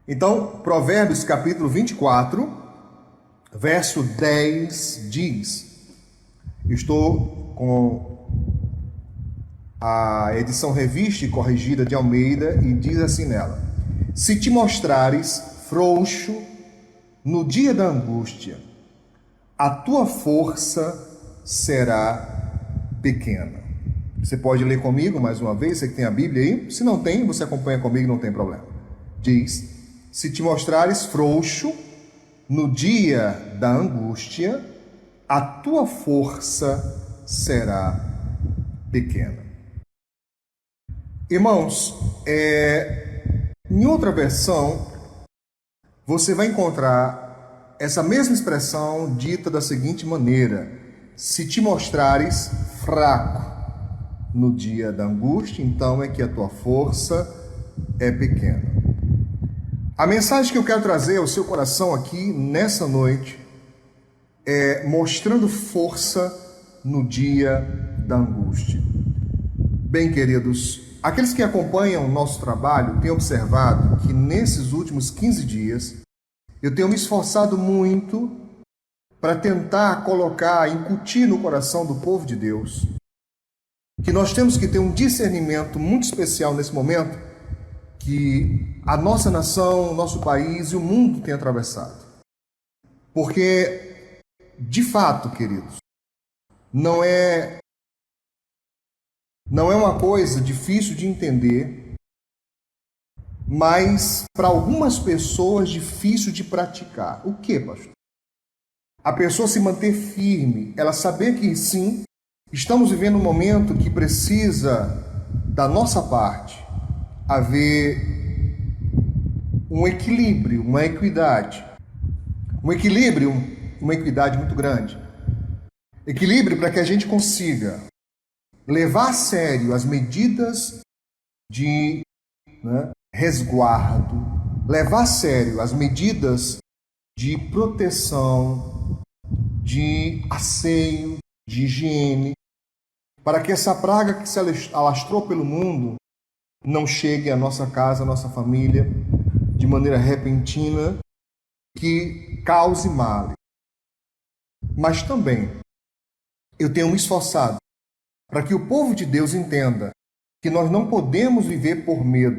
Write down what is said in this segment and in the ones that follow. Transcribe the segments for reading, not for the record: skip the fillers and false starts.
Então, Provérbios capítulo 24, verso 10 diz, estou com a edição revista e corrigida de Almeida e diz assim nela: se te mostrares frouxo no dia da angústia, a tua força será pequena. Você pode ler comigo mais uma vez, você que tem a Bíblia aí? Se não tem, você acompanha comigo, não tem problema. Diz: se te mostrares frouxo no dia da angústia, a tua força será pequena. Irmãos, em outra versão, você vai encontrar essa mesma expressão dita da seguinte maneira: se te mostrares fraco no dia da angústia, então é que a tua força é pequena. A mensagem que eu quero trazer ao seu coração aqui nessa noite é mostrando força no dia da angústia. Bem, queridos, aqueles que acompanham o nosso trabalho têm observado que nesses últimos 15 dias eu tenho me esforçado muito para tentar incutir no coração do povo de Deus que nós temos que ter um discernimento muito especial nesse momento que a nossa nação, o nosso país e o mundo têm atravessado. Porque, de fato, queridos, não é uma coisa difícil de entender, mas para algumas pessoas difícil de praticar. O que, pastor? A pessoa se manter firme, ela saber que sim, estamos vivendo um momento que precisa da nossa parte haver um equilíbrio, uma equidade. Um equilíbrio, uma equidade muito grande. Equilíbrio para que a gente consiga levar a sério as medidas de resguardo, levar a sério as medidas de proteção, de asseio, de higiene, para que essa praga que se alastrou pelo mundo não chegue à nossa casa, à nossa família, de maneira repentina, que cause mal. Mas também eu tenho me esforçado para que o povo de Deus entenda que nós não podemos viver por medo.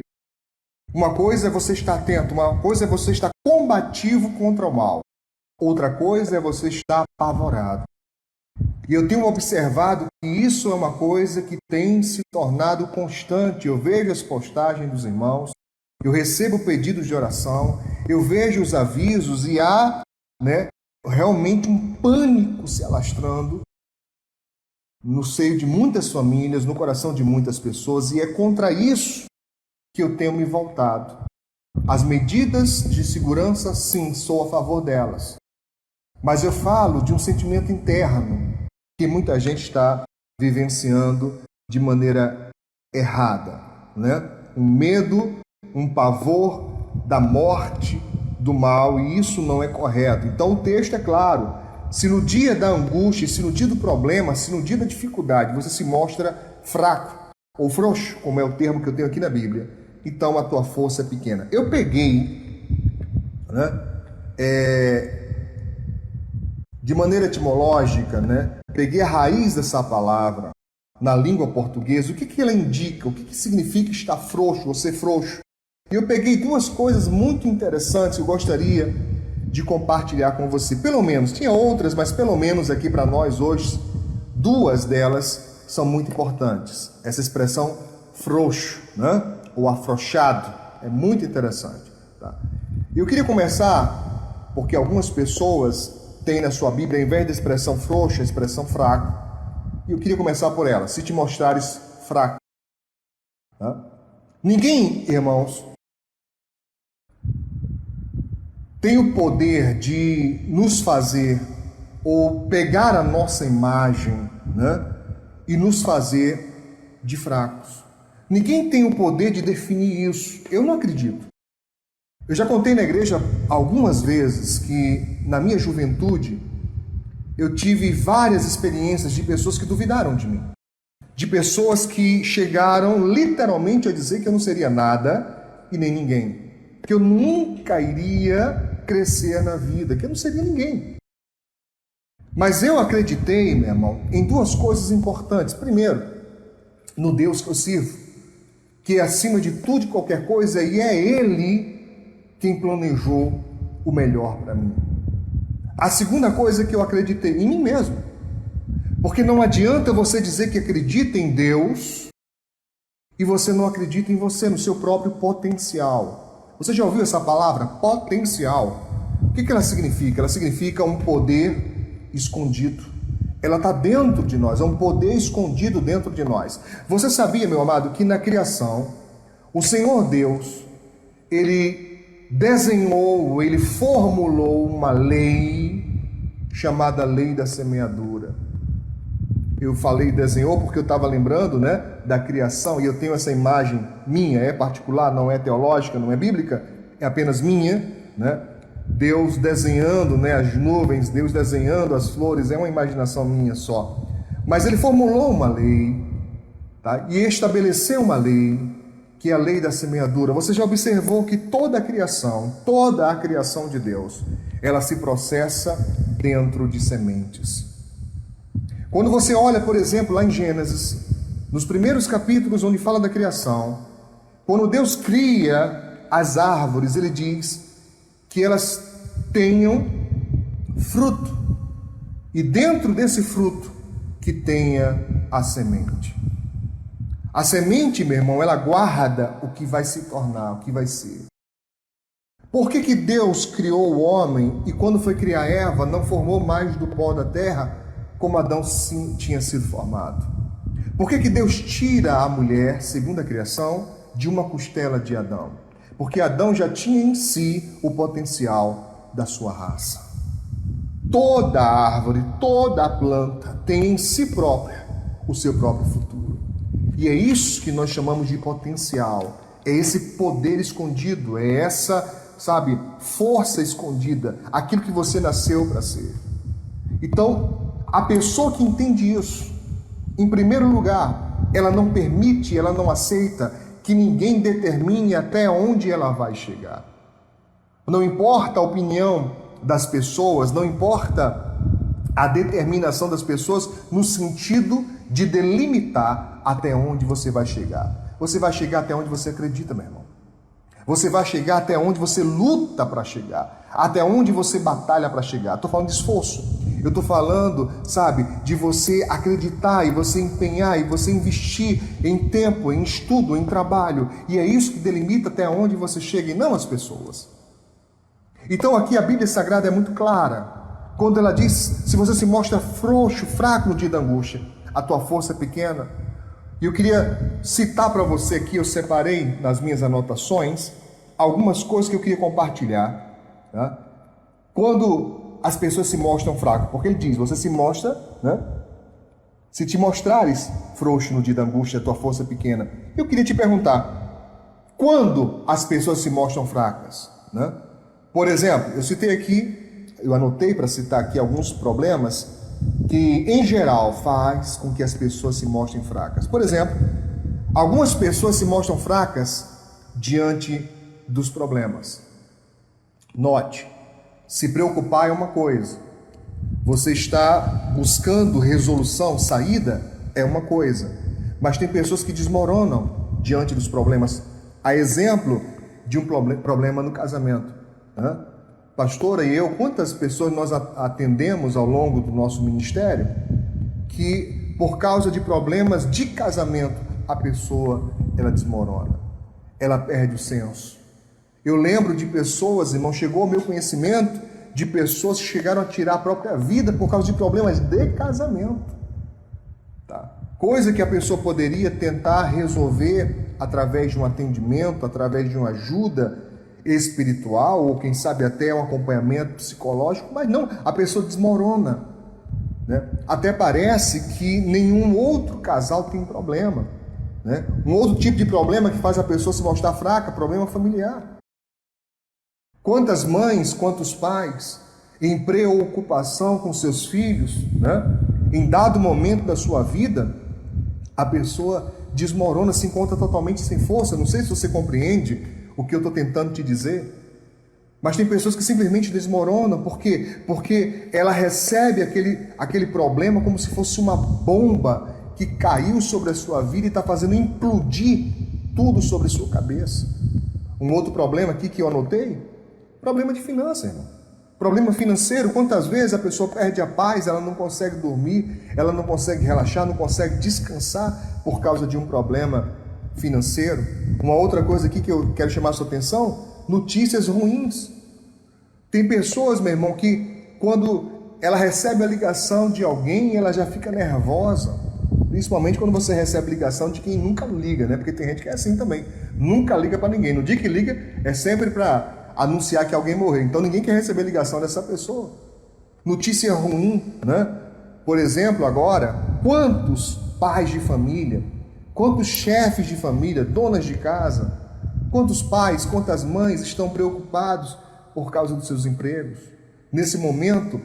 Uma coisa é você estar atento, uma coisa é você estar combativo contra o mal. Outra coisa é você estar apavorado. E eu tenho observado que isso é uma coisa que tem se tornado constante. Eu vejo as postagens dos irmãos, eu recebo pedidos de oração, eu vejo os avisos e há realmente um pânico se alastrando no seio de muitas famílias, no coração de muitas pessoas, e é contra isso que eu tenho me voltado. As medidas de segurança, sim, sou a favor delas. Mas eu falo de um sentimento interno que muita gente está vivenciando de maneira errada, Um medo, um pavor da morte, do mal, e isso não é correto. Então o texto é claro: se no dia da angústia, se no dia do problema, se no dia da dificuldade você se mostra fraco ou frouxo, como é o termo que eu tenho aqui na Bíblia, então a tua força é pequena. Eu peguei de maneira etimológica, peguei a raiz dessa palavra na língua portuguesa, o que ela indica, o que significa estar frouxo, ou ser frouxo. E eu peguei duas coisas muito interessantes que eu gostaria de compartilhar com você. Pelo menos, tinha outras, mas pelo menos aqui para nós hoje, duas delas são muito importantes. Essa expressão frouxo, ou afrouxado, é muito interessante. Tá? Eu queria começar, porque algumas pessoas têm na sua Bíblia, ao invés da expressão frouxo, a expressão fraco. E eu queria começar por ela: se te mostrares fraco. Tá? Ninguém, irmãos, tem o poder de nos fazer ou pegar a nossa imagem, e nos fazer de fracos. Ninguém tem o poder de definir isso. Eu não acredito. Eu já contei na igreja algumas vezes que, na minha juventude, eu tive várias experiências de pessoas que duvidaram de mim. De pessoas que chegaram literalmente a dizer que eu não seria nada e nem ninguém. que eu nunca iria crescer na vida, que eu não seria ninguém. Mas eu acreditei, meu irmão, em duas coisas importantes. Primeiro, no Deus que eu sirvo, que é acima de tudo e qualquer coisa, e é Ele quem planejou o melhor para mim. A segunda coisa é que eu acreditei em mim mesmo. Porque não adianta você dizer que acredita em Deus e você não acredita em você, no seu próprio potencial. Você já ouviu essa palavra, potencial? O que ela significa? Ela significa um poder escondido. Ela está dentro de nós, é um poder escondido dentro de nós. Você sabia, meu amado, que na criação, o Senhor Deus, Ele desenhou, Ele formulou uma lei chamada lei da semeadura. Eu falei desenhou porque eu estava lembrando, né, da criação, e eu tenho essa imagem minha, é particular, não é teológica, não é bíblica, é apenas minha, né? Deus desenhando, né, as nuvens, Deus desenhando as flores, é uma imaginação minha só. Mas Ele formulou uma lei, tá? E estabeleceu uma lei, que é a lei da semeadura. Você já observou que toda a criação de Deus, ela se processa dentro de sementes. Quando você olha, por exemplo, lá em Gênesis, nos primeiros capítulos onde fala da criação, quando Deus cria as árvores, Ele diz que elas tenham fruto, e dentro desse fruto que tenha a semente. A semente, meu irmão, ela guarda o que vai se tornar, o que vai ser. Por que Deus criou o homem e quando foi criar Eva, não formou mais do pó da terra como Adão sim tinha sido formado? Por que Deus tira a mulher, segundo a criação, de uma costela de Adão? Porque Adão já tinha em si o potencial da sua raça. Toda árvore, toda planta tem em si própria o seu próprio futuro. E é isso que nós chamamos de potencial. É esse poder escondido, é essa, sabe, força escondida, aquilo que você nasceu para ser. Então, a pessoa que entende isso, em primeiro lugar, ela não permite, ela não aceita que ninguém determine até onde ela vai chegar. Não importa a opinião das pessoas, não importa a determinação das pessoas no sentido de delimitar até onde você vai chegar. Você vai chegar até onde você acredita, meu irmão. Você vai chegar até onde você luta para chegar, até onde você batalha para chegar. Estou falando de esforço. Eu estou falando, sabe, de você acreditar e você empenhar e você investir em tempo, em estudo, em trabalho. E é isso que delimita até onde você chega e não as pessoas. Então aqui a Bíblia Sagrada é muito clara. Quando ela diz, se você se mostra frouxo, fraco no dia da angústia, a tua força é pequena. E eu queria citar para você aqui, eu separei nas minhas anotações, algumas coisas que eu queria compartilhar. Tá? Quando as pessoas se mostram fracas, porque ele diz, você se mostra, né? Se te mostrares frouxo no dia da angústia, a tua força é pequena. Eu queria te perguntar, quando as pessoas se mostram fracas, né? Por exemplo, eu citei aqui, eu anotei para citar aqui alguns problemas que, em geral, faz com que as pessoas se mostrem fracas. Por exemplo, algumas pessoas se mostram fracas diante dos problemas. Note, se preocupar é uma coisa, você está buscando resolução, saída, é uma coisa, mas tem pessoas que desmoronam diante dos problemas. A exemplo de um problema no casamento. Né? Pastora e eu, quantas pessoas nós atendemos ao longo do nosso ministério que, por causa de problemas de casamento, a pessoa, ela desmorona, ela perde o senso. Eu lembro de pessoas, irmão, chegou ao meu conhecimento de pessoas que chegaram a tirar a própria vida por causa de problemas de casamento. Tá? Coisa que a pessoa poderia tentar resolver através de um atendimento, através de uma ajuda espiritual, ou quem sabe até um acompanhamento psicológico, mas não, a pessoa desmorona. Né? Até parece que nenhum outro casal tem problema. Né? Um outro tipo de problema que faz a pessoa se mostrar fraca, problema familiar. Quantas mães, quantos pais, em preocupação com seus filhos, né? Em dado momento da sua vida, a pessoa desmorona, se encontra totalmente sem força. Não sei se você compreende o que eu estou tentando te dizer? Mas tem pessoas que simplesmente desmoronam. Por quê? Porque ela recebe aquele problema como se fosse uma bomba que caiu sobre a sua vida e está fazendo implodir tudo sobre a sua cabeça. Um outro problema aqui que eu anotei, problema de finanças, irmão. Problema financeiro, quantas vezes a pessoa perde a paz, ela não consegue dormir, ela não consegue relaxar, não consegue descansar por causa de um problema financeiro. Uma outra coisa aqui que eu quero chamar a sua atenção, notícias ruins. Tem pessoas, meu irmão, que quando ela recebe a ligação de alguém, ela já fica nervosa. Principalmente quando você recebe ligação de quem nunca liga, né? Porque tem gente que é assim também. Nunca liga para ninguém. No dia que liga, é sempre para anunciar que alguém morreu. Então ninguém quer receber ligação dessa pessoa. Notícia ruim, né? Por exemplo, agora, quantos pais de família, quantos chefes de família, donas de casa, quantos pais, quantas mães estão preocupados por causa dos seus empregos, nesse momento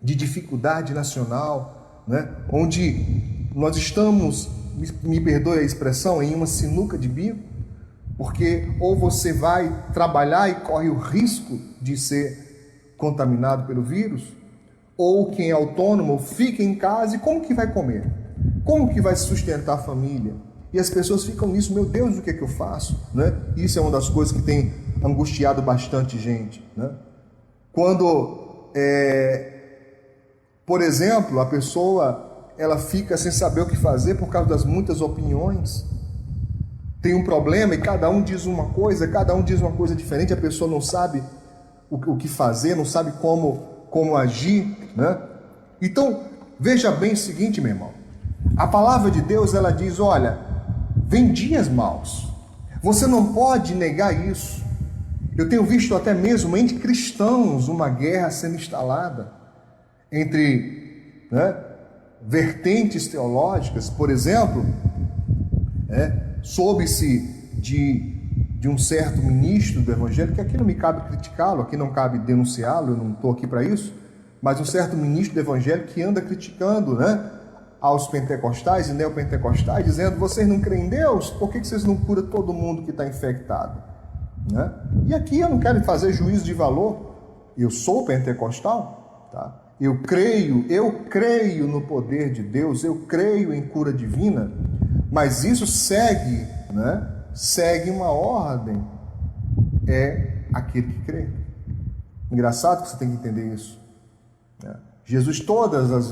de dificuldade nacional, né? Onde nós estamos, me perdoe a expressão, em uma sinuca de bico, porque ou você vai trabalhar e corre o risco de ser contaminado pelo vírus, ou quem é autônomo fica em casa e como que vai comer? Como que vai sustentar a família? E as pessoas ficam nisso, meu Deus, o que é que eu faço? Né? Isso é uma das coisas que tem angustiado bastante gente. Né? Quando, por exemplo, a pessoa ela fica sem saber o que fazer por causa das muitas opiniões, tem um problema e cada um diz uma coisa diferente, a pessoa não sabe o que fazer, não sabe como agir, né? Então, veja bem o seguinte, meu irmão, a palavra de Deus, ela diz, olha, vem dias maus, você não pode negar isso. Eu tenho visto até mesmo entre cristãos uma guerra sendo instalada entre, né, vertentes teológicas. Por exemplo, soube-se de um certo ministro do evangelho, que aqui não me cabe criticá-lo, aqui não cabe denunciá-lo, eu não estou aqui para isso, mas um certo ministro do evangelho que anda criticando, né, aos pentecostais e neopentecostais, dizendo, vocês não creem em Deus? Por que vocês não curam todo mundo que está infectado? Né? E aqui eu não quero fazer juízo de valor, eu sou pentecostal, tá? Eu creio no poder de Deus, eu creio em cura divina, mas isso segue, né? Segue uma ordem, é aquele que crê. Engraçado que você tem que entender isso, né? Jesus todas as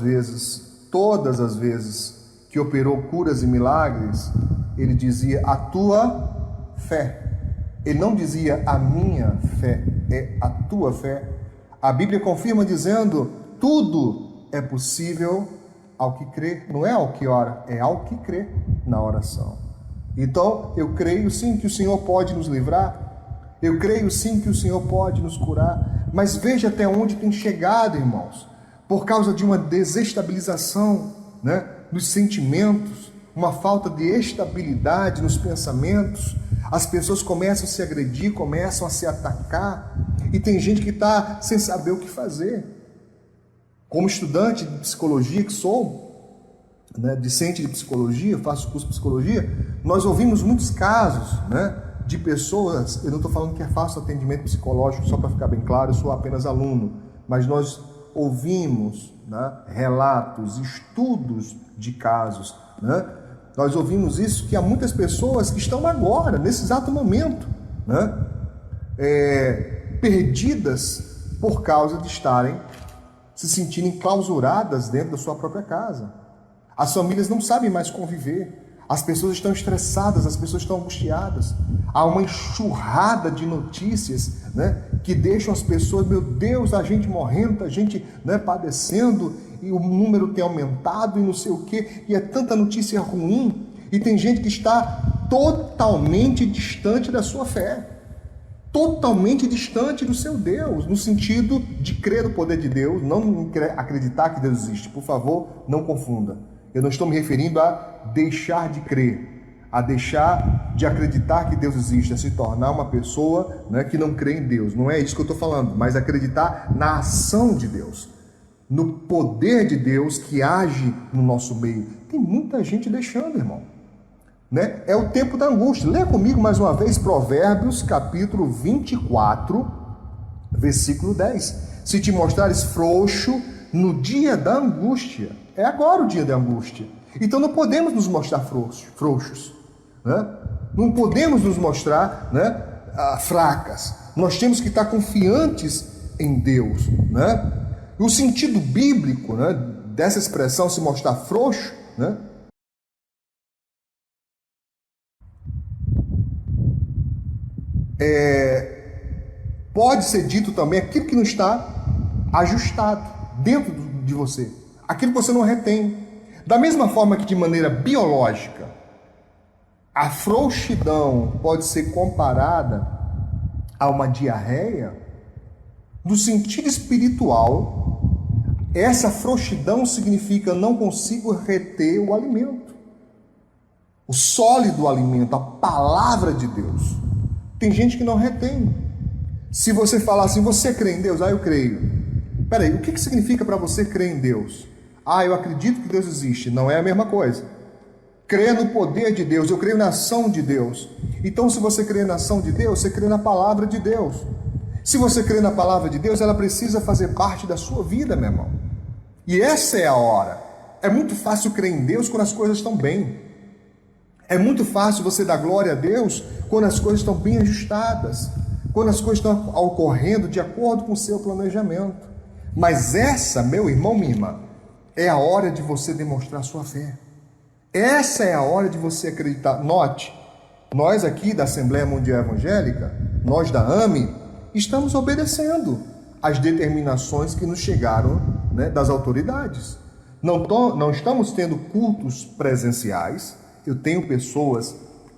vezes que operou curas e milagres, ele dizia a tua fé. Ele não dizia a minha fé, é a tua fé. A Bíblia confirma dizendo, tudo é possível ao que crê, não é ao que ora, é ao que crê na oração. Então, eu creio sim que o Senhor pode nos livrar, eu creio sim que o Senhor pode nos curar, mas veja até onde tem chegado, irmãos, por causa de uma desestabilização, né, dos sentimentos, uma falta de estabilidade nos pensamentos, as pessoas começam a se agredir, começam a se atacar, e tem gente que está sem saber o que fazer. Como estudante de psicologia que sou, né, discente de psicologia, faço curso de psicologia, nós ouvimos muitos casos, né, de pessoas, eu não estou falando que faço atendimento psicológico, só para ficar bem claro, eu sou apenas aluno, mas nós ouvimos, né, relatos, estudos de casos, né, nós ouvimos isso, que há muitas pessoas que estão agora, nesse exato momento, né, perdidas por causa de estarem se sentindo enclausuradas dentro da sua própria casa. As famílias não sabem mais conviver, as pessoas estão estressadas, as pessoas estão angustiadas. Há uma enxurrada de notícias, né, que deixam as pessoas, meu Deus, a gente morrendo, a gente, né, padecendo, e o número tem aumentado e não sei o quê, e é tanta notícia ruim, e tem gente que está totalmente distante da sua fé, totalmente distante do seu Deus, no sentido de crer no poder de Deus, não acreditar que Deus existe. Por favor, não confunda. Eu não estou me referindo a deixar de crer, a deixar de acreditar que Deus existe, a se tornar uma pessoa, né, que não crê em Deus. Não é isso que eu estou falando, mas acreditar na ação de Deus, no poder de Deus que age no nosso meio. Tem muita gente deixando, irmão. né? É o tempo da angústia. Leia comigo mais uma vez Provérbios capítulo 24, versículo 10. Se te mostrares frouxo no dia da angústia, é agora o dia da angústia. Então não podemos nos mostrar frouxos, né? Não podemos nos mostrar, né, fracas. Nós temos que estar confiantes em Deus, né? O sentido bíblico, né, dessa expressão se mostrar frouxo, né, pode ser dito também aquilo que não está ajustado dentro de você, aquilo que você não retém. Da mesma forma que de maneira biológica, a frouxidão pode ser comparada a uma diarreia, no sentido espiritual, essa frouxidão significa não consigo reter o alimento, o sólido alimento, a palavra de Deus. Tem gente que não retém. Se você falar assim, você crê em Deus? Ah, eu creio. Peraí, o que significa para você crer em Deus? Ah, eu acredito que Deus existe. Não é a mesma coisa. Crer no poder de Deus, eu creio na ação de Deus. Então, se você crê na ação de Deus, você crê na palavra de Deus. Se você crê na palavra de Deus, ela precisa fazer parte da sua vida, meu irmão. E essa é a hora. É muito fácil crer em Deus quando as coisas estão bem. É muito fácil você dar glória a Deus quando as coisas estão bem ajustadas, quando as coisas estão ocorrendo de acordo com o seu planejamento. Mas essa, meu irmão, minha irmã, é a hora de você demonstrar sua fé. Essa é a hora de você acreditar. Note, nós aqui da Assembleia Mundial Evangélica, nós da AME, estamos obedecendo às determinações que nos chegaram, né, das autoridades. Não estamos tendo cultos presenciais. Eu tenho pessoas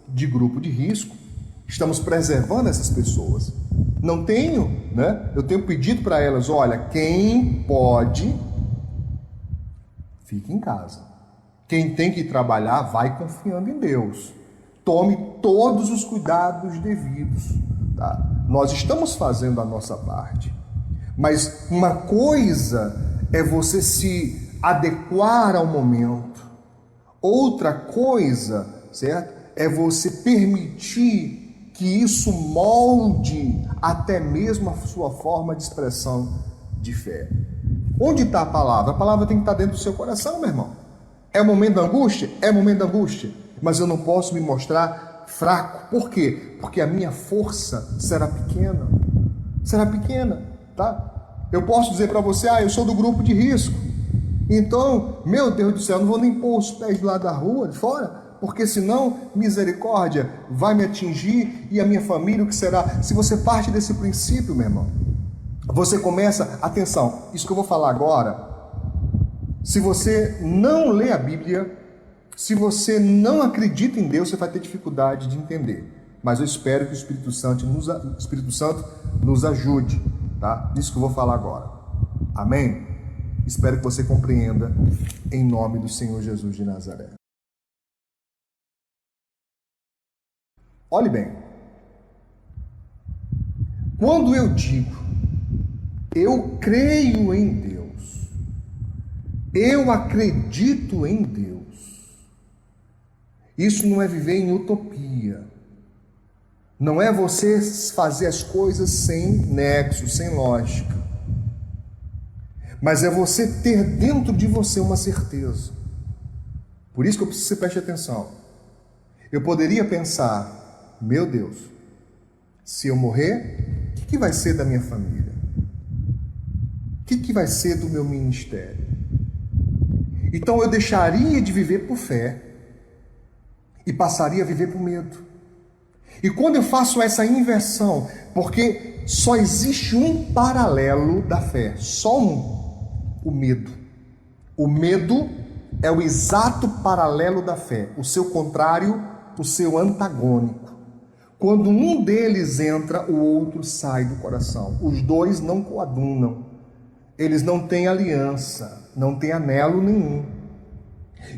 de grupo de risco. Estamos preservando essas pessoas. Não tenho, né? Eu tenho pedido para elas, olha, quem pode, fique em casa. Quem tem que trabalhar, vai confiando em Deus. Tome todos os cuidados devidos, tá? Nós estamos fazendo a nossa parte. Mas uma coisa é você se adequar ao momento. Outra coisa, certo? É você permitir que isso molde até mesmo a sua forma de expressão de fé. Onde está a palavra? A palavra tem que estar dentro do seu coração, meu irmão. É o momento da angústia? É o momento da angústia. Mas eu não posso me mostrar fraco. Por quê? Porque a minha força será pequena. Será pequena, tá? Eu posso dizer para você, eu sou do grupo de risco. Então, meu Deus do céu, eu não vou nem pôr os pés lá da rua, de fora, porque senão, misericórdia vai me atingir e a minha família, o que será? Se você parte desse princípio, meu irmão, você começa, atenção, isso que eu vou falar agora, se você não lê a Bíblia, se você não acredita em Deus, você vai ter dificuldade de entender. Mas eu espero que o Espírito Santo nos ajude, tá? Isso que eu vou falar agora. Amém? Espero que você compreenda em nome do Senhor Jesus de Nazaré. Olhe bem, quando eu digo, eu creio em Deus, eu acredito em Deus, isso não é viver em utopia, não é você fazer as coisas sem nexo, sem lógica, mas é você ter dentro de você uma certeza. Por isso que eu preciso que você preste atenção. Eu poderia pensar, meu Deus, se eu morrer, o que vai ser da minha família? O que vai ser do meu ministério? Então eu deixaria de viver por fé e passaria a viver por medo. E quando eu faço essa inversão, porque só existe um paralelo da fé, só um, o medo. O medo é o exato paralelo da fé, o seu contrário, o seu antagônico. Quando um deles entra, o outro sai do coração. Os dois não coadunam. Eles não têm aliança, não têm anelo nenhum.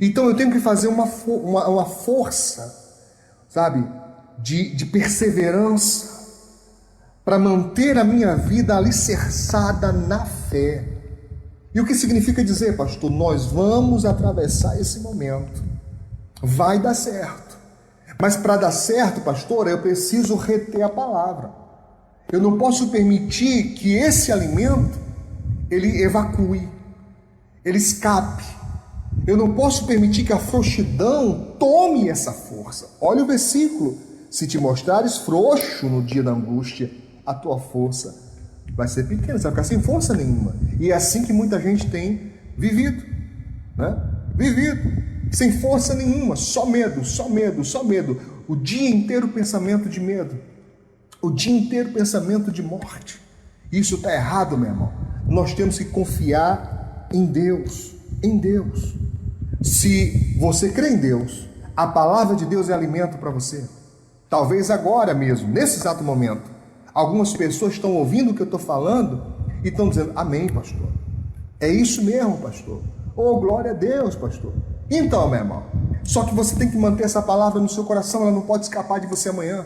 Então eu tenho que fazer uma força, sabe, de perseverança, para manter a minha vida alicerçada na fé. E o que significa dizer, pastor? Nós vamos atravessar esse momento. Vai dar certo. Mas para dar certo, pastor, eu preciso reter a palavra. Eu não posso permitir que esse alimento, ele evacue, ele escape. Eu não posso permitir que a frouxidão tome essa força. Olha o versículo. Se te mostrares frouxo no dia da angústia, a tua força vai ser pequena, você vai ficar sem força nenhuma. E é assim que muita gente tem vivido, né? Sem força nenhuma, só medo, só medo, só medo. O dia inteiro pensamento de medo, o dia inteiro pensamento de morte. Isso está errado, meu irmão. Nós temos que confiar em Deus, em Deus. Se você crê em Deus, a palavra de Deus é alimento para você. Talvez agora mesmo, nesse exato momento, algumas pessoas estão ouvindo o que eu estou falando e estão dizendo, amém, pastor. É isso mesmo, pastor. Oh, glória a Deus, pastor. Então, meu irmão, só que você tem que manter essa palavra no seu coração, ela não pode escapar de você amanhã.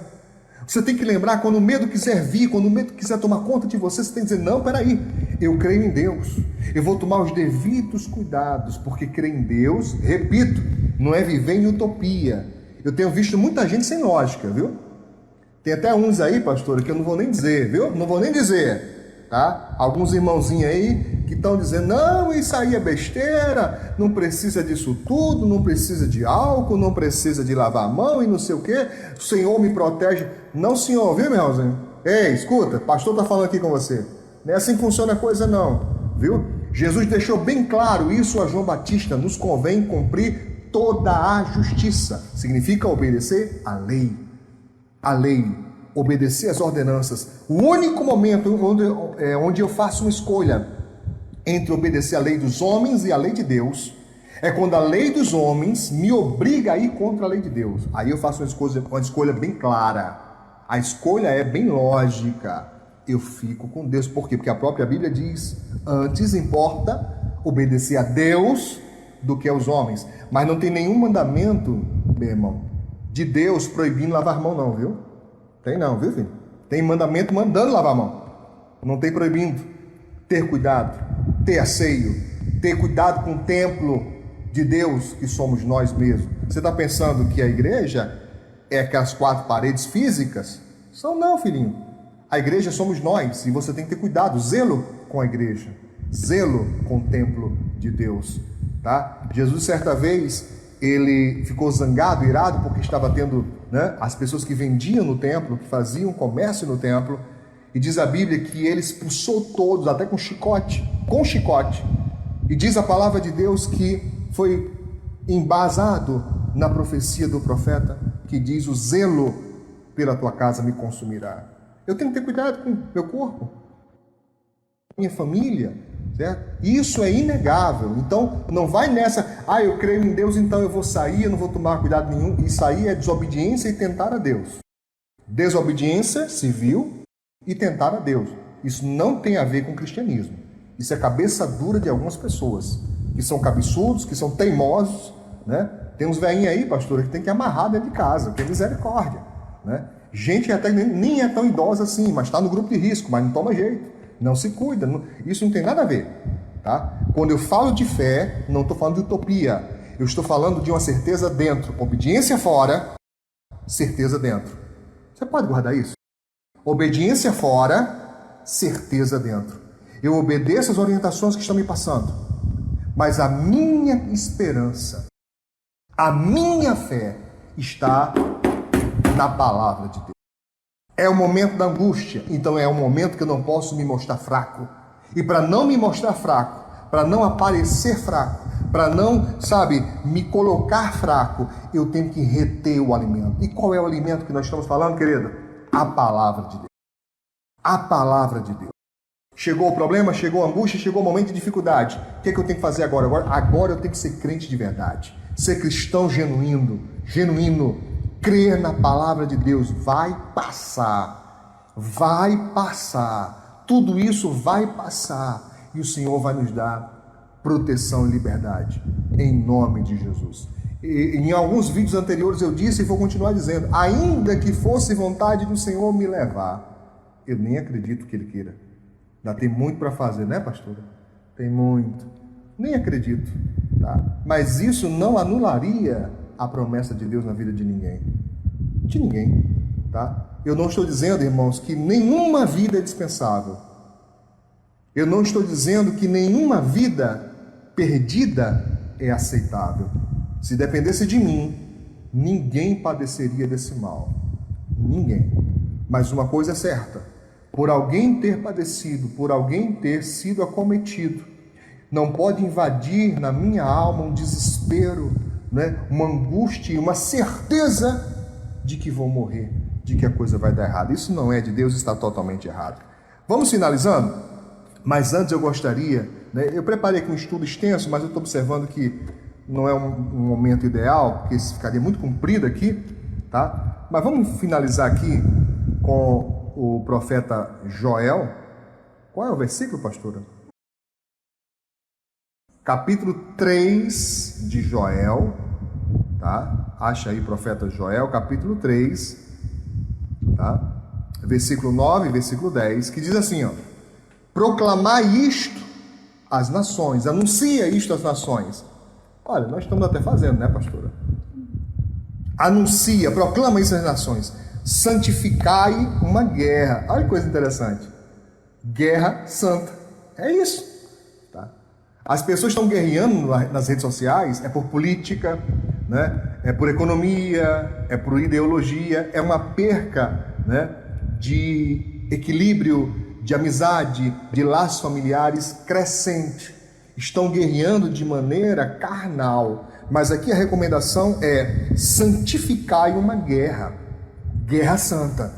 Você tem que lembrar, quando o medo quiser vir, quando o medo quiser tomar conta de você, você tem que dizer, não, peraí, eu creio em Deus. Eu vou tomar os devidos cuidados, porque crer em Deus, repito, não é viver em utopia. Eu tenho visto muita gente sem lógica, viu? Tem até uns aí, pastor, que eu não vou nem dizer, viu? Não vou nem dizer, tá? Alguns irmãozinhos aí que estão dizendo, não, isso aí é besteira, não precisa disso tudo, não precisa de álcool, não precisa de lavar a mão e não sei o quê, o Senhor me protege. Não, senhor, viu, meu irmãozinho? Ei, escuta, o pastor está falando aqui com você. Não é assim que funciona a coisa, não, viu? Jesus deixou bem claro isso a João Batista, nos convém cumprir toda a justiça. Significa obedecer à lei. A lei, obedecer às ordenanças. O único momento onde eu faço uma escolha entre obedecer à lei dos homens e a lei de Deus é quando a lei dos homens me obriga a ir contra a lei de Deus. Aí eu faço uma escolha bem clara. A escolha é bem lógica. Eu fico com Deus. Por quê? Porque a própria Bíblia diz, antes importa obedecer a Deus do que aos homens. Mas não tem nenhum mandamento, meu irmão, de Deus proibindo lavar a mão, não, viu? Tem não, viu, filho? Tem mandamento mandando lavar a mão. Não tem proibindo. Ter cuidado, ter asseio, ter cuidado com o templo de Deus que somos nós mesmos. Você está pensando que a igreja é aquelas 4 paredes físicas? São não, filhinho. A igreja somos nós e você tem que ter cuidado, zelo com a igreja, zelo com o templo de Deus, tá? Jesus, certa vez, ele ficou zangado, irado, porque estava tendo, né, as pessoas que vendiam no templo, que faziam comércio no templo, e diz a Bíblia que ele expulsou todos, até com chicote, e diz a palavra de Deus que foi embasado na profecia do profeta, que diz, o zelo pela tua casa me consumirá. Eu tenho que ter cuidado com o meu corpo, minha família, certo? Isso é inegável. Então, não vai nessa, eu creio em Deus, então eu vou sair, eu não vou tomar cuidado nenhum. Isso aí é desobediência e tentar a Deus. Desobediência civil e tentar a Deus. Isso não tem a ver com cristianismo. Isso é cabeça dura de algumas pessoas, que são cabeçudos, que são teimosos, né? Tem uns velhinhos aí, pastor, que tem que amarrar dentro de casa, que é misericórdia, né? Gente até nem é tão idosa assim, mas está no grupo de risco, mas não toma jeito, não se cuida, isso não tem nada a ver, tá? Quando eu falo de fé, não estou falando de utopia, eu estou falando de uma certeza dentro, obediência fora, certeza dentro. Você pode guardar isso? Obediência fora, certeza dentro. Eu obedeço às orientações que estão me passando, mas a minha esperança, a minha fé está na palavra de Deus. É o momento da angústia, então é o momento que eu não posso me mostrar fraco. E para não me mostrar fraco, para não aparecer fraco, para não, me colocar fraco, eu tenho que reter o alimento. E qual é o alimento que nós estamos falando, querido? A palavra de Deus. A palavra de Deus. Chegou o problema, chegou a angústia, chegou o momento de dificuldade. O que é que eu tenho que fazer agora? Agora eu tenho que ser crente de verdade. Ser cristão genuíno. Crer na palavra de Deus. Vai passar. Tudo isso vai passar. E o Senhor vai nos dar proteção e liberdade. Em nome de Jesus. E, em alguns vídeos anteriores eu disse e vou continuar dizendo. Ainda que fosse vontade do Senhor me levar. Eu nem acredito que Ele queira. Ainda tem muito para fazer, né, pastora? Tem muito. Nem acredito. Tá? Mas isso não anularia a promessa de Deus na vida de ninguém. De ninguém, tá? Eu não estou dizendo, irmãos, que nenhuma vida é dispensável. Eu não estou dizendo que nenhuma vida perdida é aceitável. Se dependesse de mim, ninguém padeceria desse mal. Ninguém. Mas uma coisa é certa: por alguém ter padecido, por alguém ter sido acometido, não pode invadir na minha alma um desespero, né? Uma angústia e uma certeza de que vou morrer, de que a coisa vai dar errado. Isso não é de Deus, está totalmente errado. Vamos finalizando? Mas antes eu gostaria, né? Eu preparei aqui um estudo extenso, mas eu estou observando que não é um momento ideal, porque isso ficaria muito comprido aqui, tá? Mas vamos finalizar aqui com o profeta Joel. Qual é o versículo, pastora? Capítulo 3 de Joel, tá? Acha aí, profeta Joel, capítulo 3, tá? Versículo 9 e versículo 10, que diz assim, ó: proclamai isto às nações, anuncia isto às nações. Olha, nós estamos até fazendo, né, pastora? Anuncia, proclama isso às nações. Santificai uma guerra. Olha que coisa interessante. Guerra santa. É isso. Tá? As pessoas estão guerreando nas redes sociais, é por política, né? É por economia, é por ideologia, é uma perca, né, de equilíbrio, de amizade, de laços familiares crescente. Estão guerreando de maneira carnal. Mas aqui a recomendação é: santificai uma guerra, guerra santa.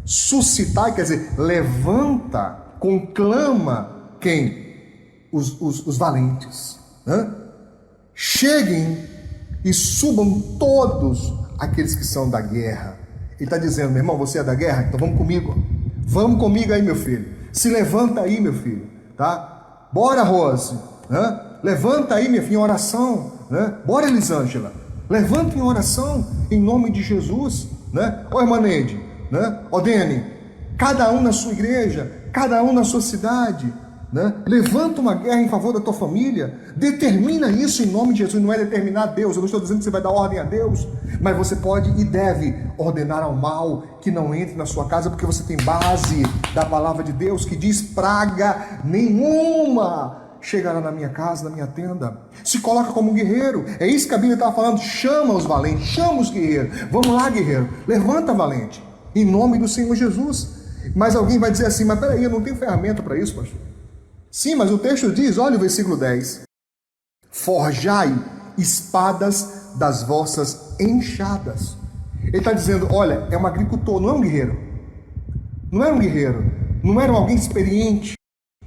Suscitai, quer dizer, levanta, conclama quem? Os valentes. Né? Cheguem e subam todos aqueles que são da guerra. Ele está dizendo: meu irmão, você é da guerra? Então vamos comigo. Vamos comigo aí, meu filho. Se levanta aí, meu filho. Tá? Bora, Rose. Né? Levanta aí, minha filha, em oração. Né? Bora, Elisângela. Levanta em oração, em nome de Jesus. Né? Ô, irmã Neide. Né? Ô, Dene. Cada um na sua igreja, cada um na sua cidade. Né? Levanta uma guerra em favor da tua família. Determina isso em nome de Jesus. Não é determinar Deus. Eu não estou dizendo que você vai dar ordem a Deus, mas você pode e deve ordenar ao mal que não entre na sua casa, porque você tem base da palavra de Deus que diz: praga nenhuma chegará na minha casa, na minha tenda. Se coloca como um guerreiro. É isso que a Bíblia estava falando. Chama os valentes, chama os guerreiros. Vamos lá, guerreiro. Levanta, valente, em nome do Senhor Jesus. Mas alguém vai dizer assim: mas peraí, eu não tenho ferramenta para isso, pastor. Sim, mas o texto diz, olha o versículo 10: forjai espadas das vossas enxadas. Ele está dizendo: olha, é um agricultor, não é um guerreiro. Não era um guerreiro, não era alguém experiente,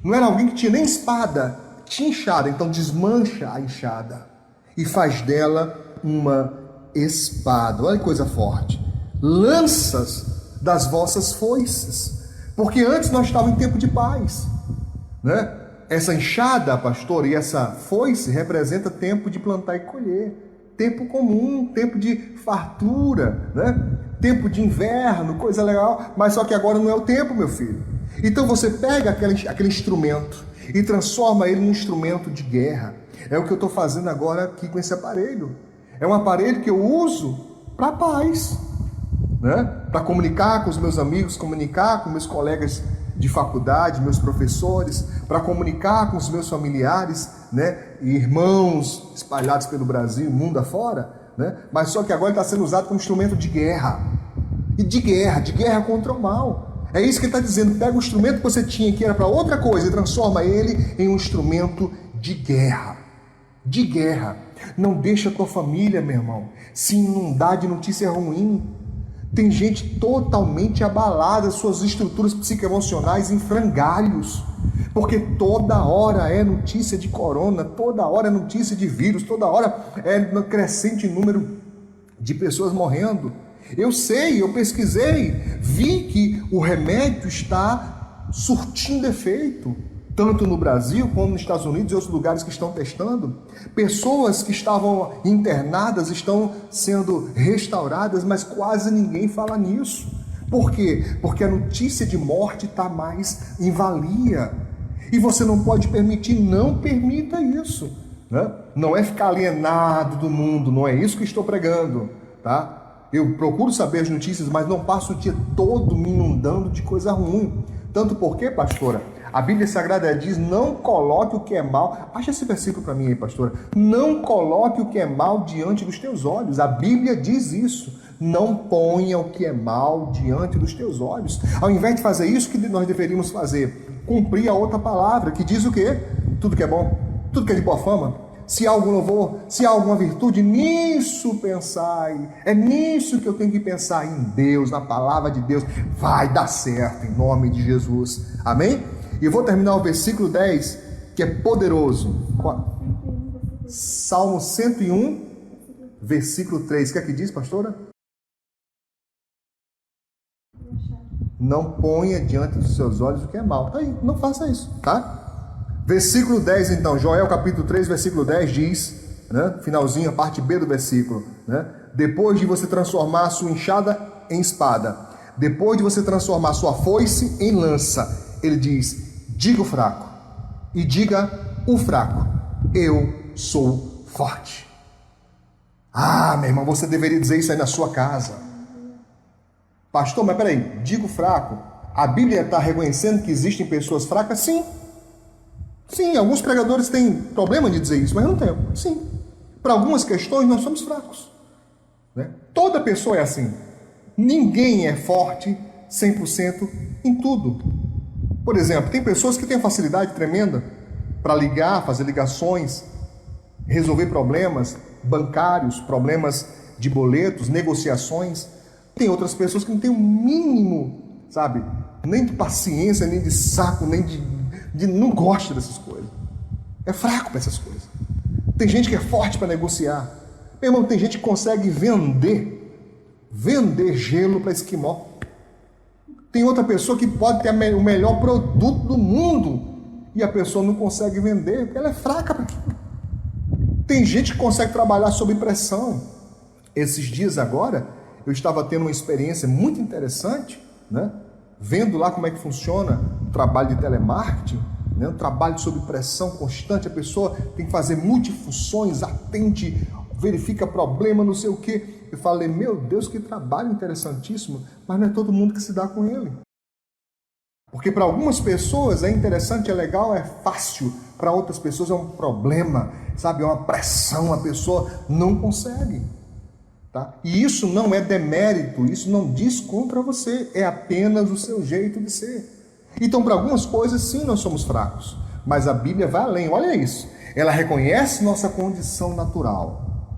não era alguém que tinha nem espada, tinha enxada. Então desmancha a enxada e faz dela uma espada. Olha que coisa forte. Lanças das vossas foices, porque antes nós estávamos em tempo de paz, né? Essa enxada, pastor, e essa foice representa tempo de plantar e colher, tempo comum, tempo de fartura, né? Tempo de inverno, coisa legal. Mas só que agora não é o tempo, meu filho. Então você pega aquele instrumento e transforma ele num instrumento de guerra. É o que eu estou fazendo agora aqui com esse aparelho. É um aparelho que eu uso para paz, né? Para comunicar com os meus amigos, comunicar com meus colegas de faculdade, meus professores, para comunicar com os meus familiares, né? E irmãos espalhados pelo Brasil, mundo afora, né? Mas só que agora ele está sendo usado como instrumento de guerra. E de guerra contra o mal. É isso que ele está dizendo: pega o instrumento que você tinha, que era para outra coisa, e transforma ele em um instrumento de guerra. De guerra. Não deixa a tua família, meu irmão, se inundar de notícia ruim. Tem gente totalmente abalada, suas estruturas psicoemocionais em frangalhos, porque toda hora é notícia de corona, toda hora é notícia de vírus, toda hora é crescente número de pessoas morrendo. Eu sei, eu pesquisei, vi que o remédio está surtindo efeito, tanto no Brasil como nos Estados Unidos e outros lugares que estão testando. Pessoas que estavam internadas estão sendo restauradas, mas quase ninguém fala nisso. Por quê? Porque a notícia de morte está mais em valia. E você não pode permitir, não permita isso. Né? Não é ficar alienado do mundo, não é isso que estou pregando. Tá? Eu procuro saber as notícias, mas não passo o dia todo me inundando de coisa ruim. Tanto porque, pastora, a Bíblia Sagrada diz, não coloque o que é mal. Acha esse versículo para mim aí, pastora. Não coloque o que é mal diante dos teus olhos. A Bíblia diz isso. Não ponha o que é mal diante dos teus olhos. Ao invés de fazer isso, o que nós deveríamos fazer? Cumprir a outra palavra, que diz o quê? Tudo que é bom, tudo que é de boa fama. Se há algum louvor, se há alguma virtude, nisso pensai. É nisso que eu tenho que pensar, em Deus, na palavra de Deus. Vai dar certo, em nome de Jesus. Amém? E eu vou terminar o versículo 10, que é poderoso. Salmo 101, versículo 3. O que é que diz, pastora? Não ponha diante dos seus olhos o que é mal. Tá aí, não faça isso, tá? Versículo 10, então, Joel capítulo 3, versículo 10 diz, né, finalzinho, a parte B do versículo, né, depois de você transformar a sua enxada em espada, depois de você transformar a sua foice em lança, ele diz, diga o fraco, e diga o fraco, eu sou forte. Ah, meu irmão, você deveria dizer isso aí na sua casa. Pastor, mas peraí, diga o fraco, a Bíblia está reconhecendo que existem pessoas fracas? Sim. Sim, alguns pregadores têm problema de dizer isso, mas eu não tenho. Sim. Para algumas questões nós somos fracos. Né? Toda pessoa é assim. Ninguém é forte 100% em tudo. Por exemplo, tem pessoas que têm facilidade tremenda para ligar, fazer ligações, resolver problemas bancários, problemas de boletos, negociações. Tem outras pessoas que não têm o mínimo, sabe, nem de paciência, nem de saco, nem de não gosta dessas coisas. É fraco para essas coisas. Tem gente que é forte para negociar. Meu irmão, tem gente que consegue vender gelo para esquimó. Tem outra pessoa que pode ter o melhor produto do mundo e a pessoa não consegue vender porque ela é fraca para aquilo. Tem gente que consegue trabalhar sob pressão. Esses dias agora, eu estava tendo uma experiência muito interessante, né? Vendo lá como é que funciona o trabalho de telemarketing, né? Um trabalho sob pressão constante, a pessoa tem que fazer multifunções, atende, verifica problema, não sei o quê. Eu falei, meu Deus, que trabalho interessantíssimo, mas não é todo mundo que se dá com ele. Porque para algumas pessoas é interessante, é legal, é fácil, para outras pessoas é um problema, sabe, é uma pressão, a pessoa não consegue. Tá? E isso não é demérito, isso não diz contra você, é apenas o seu jeito de ser. Então, para algumas coisas, sim, nós somos fracos, mas a Bíblia vai além, olha isso, ela reconhece nossa condição natural,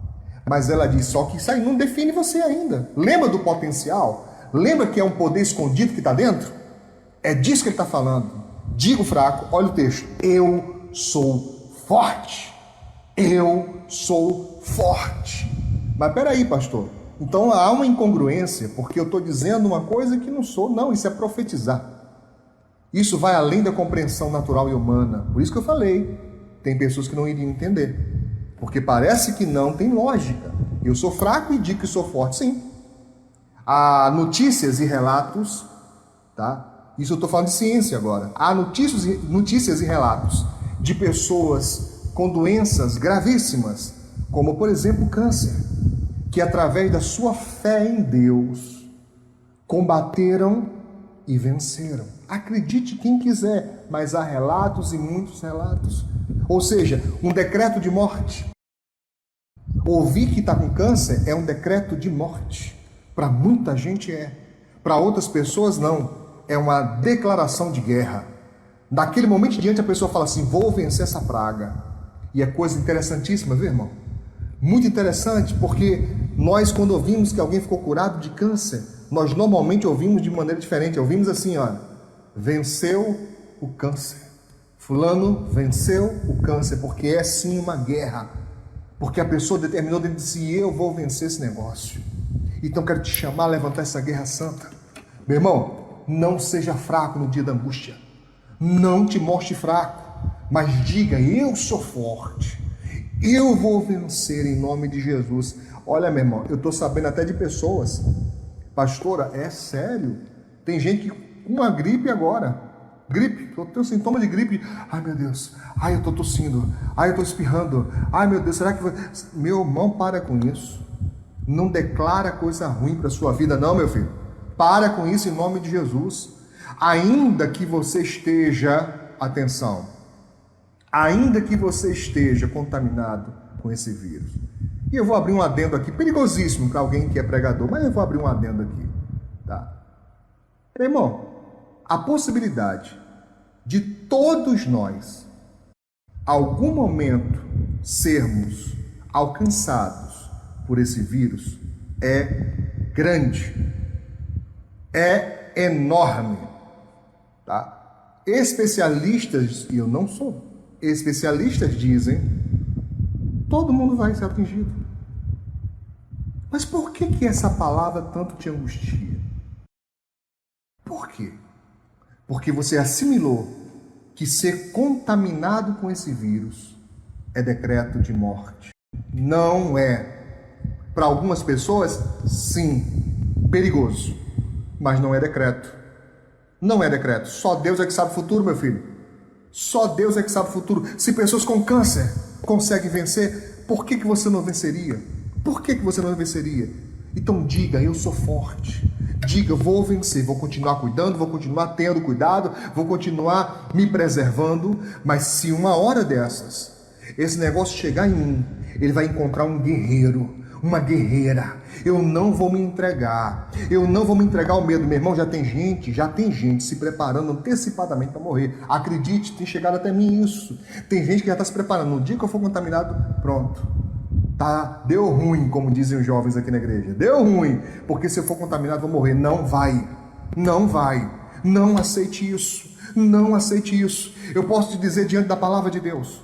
mas ela diz só que isso aí não define você ainda. Lembra do potencial? Lembra que é um poder escondido que está dentro? É disso que ele está falando. Diga o fraco, olha o texto, eu sou forte, eu sou forte. Mas peraí, pastor, então há uma incongruência, porque eu estou dizendo uma coisa que não sou. Não, isso é profetizar. Isso vai além da compreensão natural e humana. Por isso que eu falei, tem pessoas que não iriam entender, porque parece que não tem lógica. Eu sou fraco e digo que sou forte, sim. Há notícias e relatos, tá? Isso eu estou falando de ciência agora. Há notícias e relatos de pessoas com doenças gravíssimas, como por exemplo o câncer, que através da sua fé em Deus combateram e venceram. Acredite quem quiser, mas há relatos e muitos relatos. Ou seja, um decreto de morte. Ouvir que está com câncer é um decreto de morte. Para muita gente é. Para outras pessoas não. É uma declaração de guerra. Daquele momento em diante a pessoa fala assim, vou vencer essa praga. E é coisa interessantíssima, viu, irmão? Muito interessante, porque nós, quando ouvimos que alguém ficou curado de câncer, nós normalmente ouvimos de maneira diferente. Ouvimos assim, ó, venceu o câncer. Fulano venceu o câncer, porque é sim uma guerra. Porque a pessoa determinou dentro de si, eu vou vencer esse negócio. Então quero te chamar a levantar essa guerra santa. Meu irmão, não seja fraco no dia da angústia. Não te mostre fraco, mas diga, eu sou forte. Eu vou vencer em nome de Jesus. Olha, meu irmão, eu estou sabendo até de pessoas, pastora, é sério, tem gente que com uma gripe agora, gripe, eu tenho sintoma de gripe, ai meu Deus, ai eu estou tossindo, ai eu estou espirrando, ai meu Deus, será que... Meu irmão, para com isso. Não declara coisa ruim para a sua vida, não, meu filho. Para com isso em nome de Jesus. Ainda que você esteja, atenção, ainda que você esteja contaminado com esse vírus. E eu vou abrir um adendo aqui, perigosíssimo para alguém que é pregador, mas eu vou abrir um adendo aqui, tá? Meu irmão, a possibilidade de todos nós, algum momento, sermos alcançados por esse vírus é grande, é enorme, tá? Especialistas, e eu não sou, especialistas dizem, todo mundo vai ser atingido. Mas por que essa palavra tanto te angustia? Por quê? Porque você assimilou que ser contaminado com esse vírus é decreto de morte. Não é. Para algumas pessoas, sim, perigoso, mas não é decreto. Não é decreto. Só Deus é que sabe o futuro, meu filho. Só Deus é que sabe o futuro. Se pessoas com câncer conseguem vencer, por que você não venceria? Por que você não venceria? Então diga, eu sou forte. Diga, vou vencer, vou continuar cuidando, vou continuar tendo cuidado, vou continuar me preservando. Mas se uma hora dessas, esse negócio chegar em mim, ele vai encontrar um guerreiro, uma guerreira. Eu não vou me entregar. Eu não vou me entregar ao medo. Meu irmão, já tem gente se preparando antecipadamente para morrer. Acredite, tem chegado até mim isso. Tem gente que já está se preparando. No dia que eu for contaminado, pronto. Tá, deu ruim, como dizem os jovens aqui na igreja. Deu ruim, porque se eu for contaminado vou morrer. Não vai. Não vai. Não aceite isso. Não aceite isso. Eu posso te dizer diante da palavra de Deus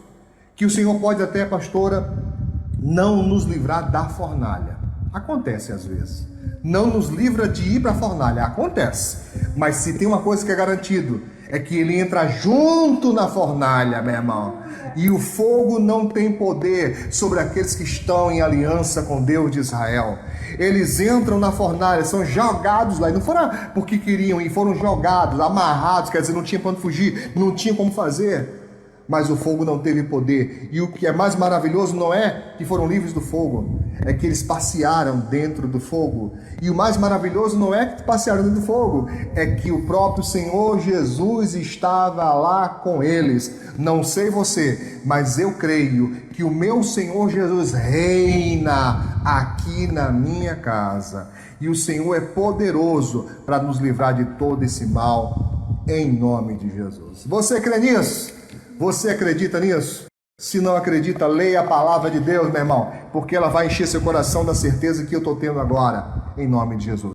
que o Senhor pode até, pastora, não nos livrar da fornalha. Acontece às vezes. Não nos livra de ir para a fornalha. Acontece. Mas se tem uma coisa que é garantido, é que ele entra junto na fornalha, meu irmão. E o fogo não tem poder sobre aqueles que estão em aliança com Deus de Israel. Eles entram na fornalha, são jogados lá. E não foram porque queriam ir, foram jogados, amarrados, quer dizer, não tinha para onde fugir, não tinha como fazer. Mas o fogo não teve poder. E o que é mais maravilhoso não é que foram livres do fogo, é que eles passearam dentro do fogo. E o mais maravilhoso não é que passearam dentro do fogo, é que o próprio Senhor Jesus estava lá com eles. Não sei você, mas eu creio que o meu Senhor Jesus reina aqui na minha casa. E o Senhor é poderoso para nos livrar de todo esse mal, em nome de Jesus. Você crê nisso? Você acredita nisso? Se não acredita, leia a palavra de Deus, meu irmão, porque ela vai encher seu coração da certeza que eu estou tendo agora, em nome de Jesus.